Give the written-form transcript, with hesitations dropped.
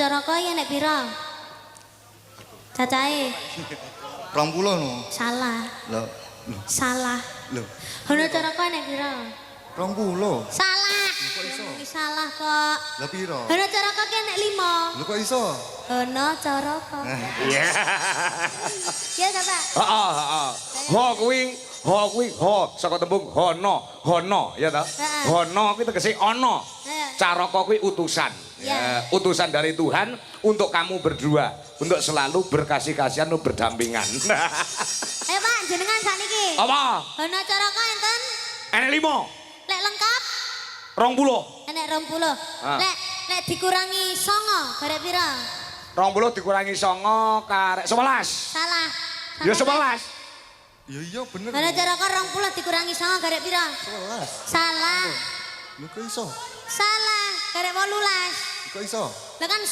cara kowe nek pira? Cacahe 20 no. salah. Lho, Salah. lho. Ana cara kowe nek pira? 20. Salah. Kok iso? Ngomong salah kok. Lah piro? Ana cara kowe nek 5. Lho kok iso? Ana cara kok. Iya. Ya Bapak. Heeh. Ho saka tembung hono ya ta? Hono kuwi tegese ana. Caraka kuwi utusan. Ya, utusan dari Tuhan untuk kamu berdua, untuk selalu berkasih-kasihan dan berdampingan. Ayo Pak, jenengan sakniki. Apa? Ana cara kowe enten? Enek 5. Lek lengkap 20. enek 20. Lek dikurangi 9 barek pira? 20 dikurangi 9 karek 11. Salah. Ya 11. Iya bener. Ana cara kowe 20 dikurangi 9 garek pira? 11. Salah. Lho kok iso? Salah, garek 18. Kok iso? Lah kan